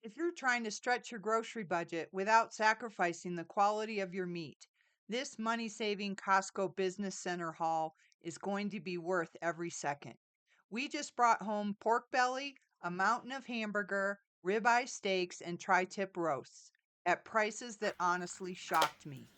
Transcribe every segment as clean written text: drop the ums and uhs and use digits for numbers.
If you're trying to stretch your grocery budget without sacrificing the quality of your meat, this money saving Costco Business Center haul is going to be worth every second. We just brought home pork belly, a mountain of hamburger, ribeye steaks, and tri tip roasts at prices that honestly shocked me.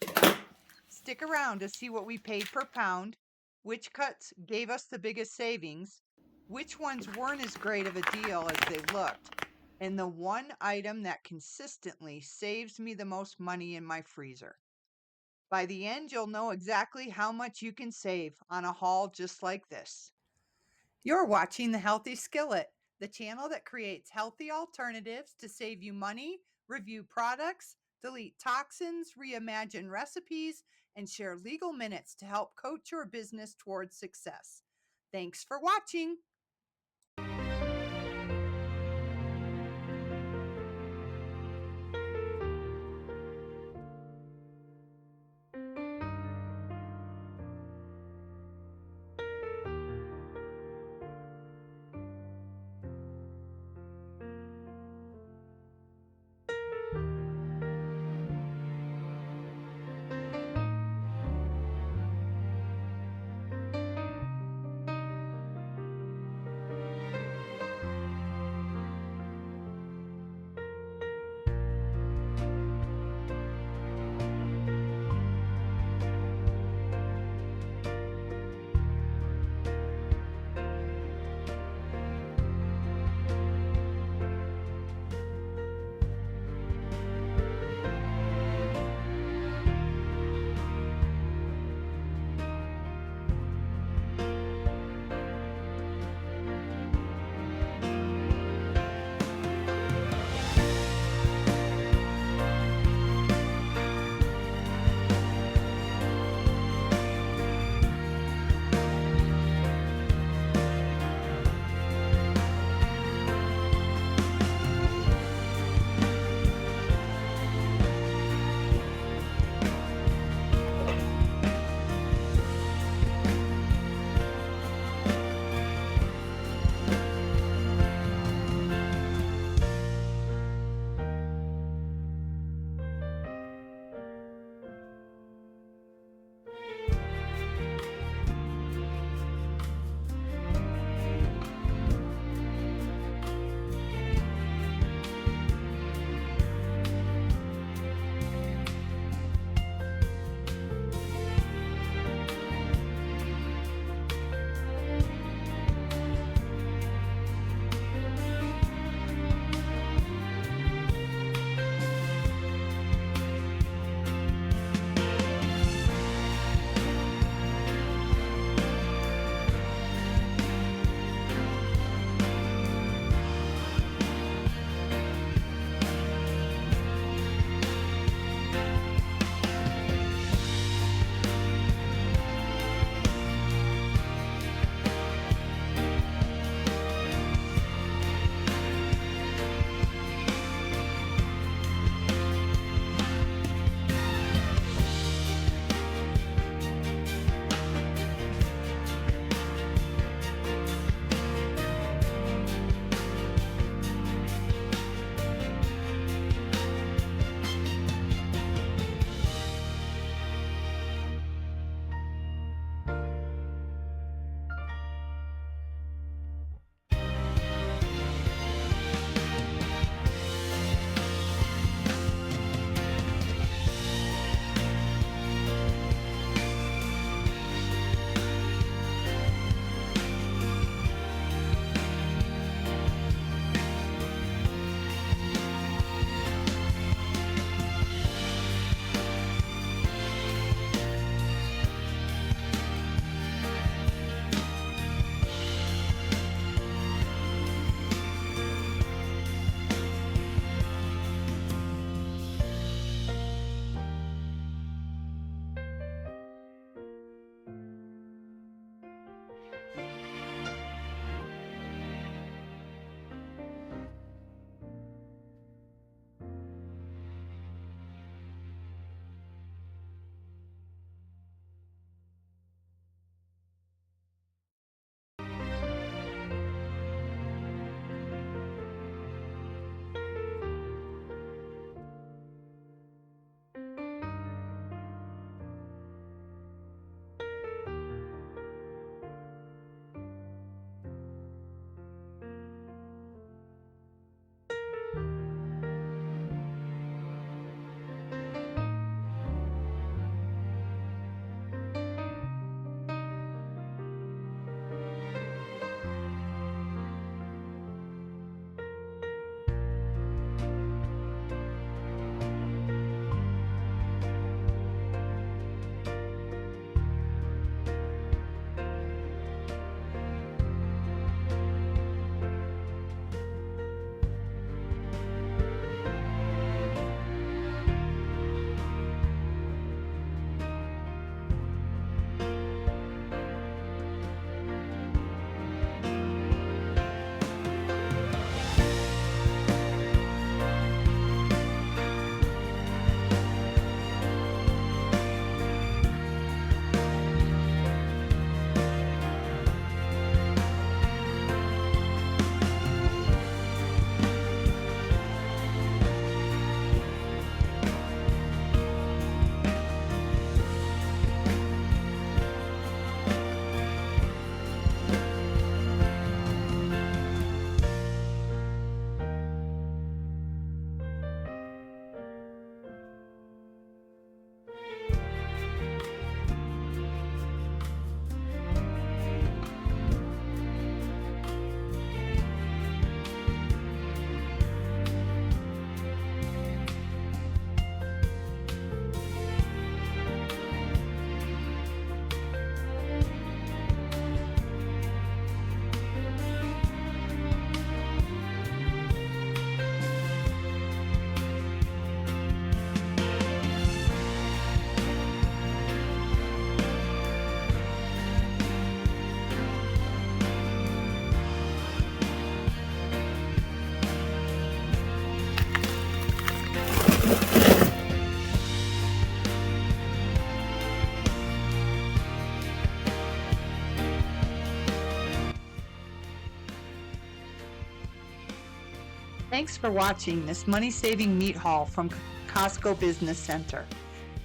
Stick around to see what we paid per pound, which cuts gave us the biggest savings, which ones weren't as great of a deal as they looked, and the one item that consistently saves me the most money in my freezer. By the end, you'll know exactly how much you can save on a haul just like this. You're watching the Healthy Skillet, the channel that creates healthy alternatives to save you money, review products, delete toxins, reimagine recipes, and share legal minutes to help coach your business towards success. Thanks for watching. Thanks for watching this money-saving meat haul from Costco Business Center.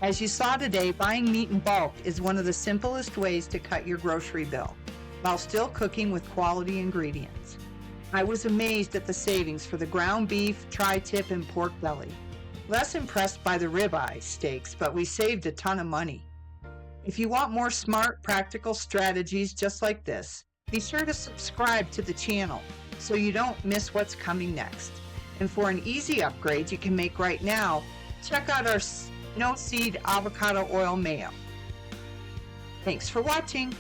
As you saw today, buying meat in bulk is one of the simplest ways to cut your grocery bill, while still cooking with quality ingredients. I was amazed at the savings for the ground beef, tri-tip, and pork belly. Less impressed by the ribeye steaks, but we saved a ton of money. If you want more smart, practical strategies just like this, be sure to subscribe to the channel so you don't miss what's coming next. And for an easy upgrade you can make right now, check out our no seed avocado oil mayo. Thanks for watching.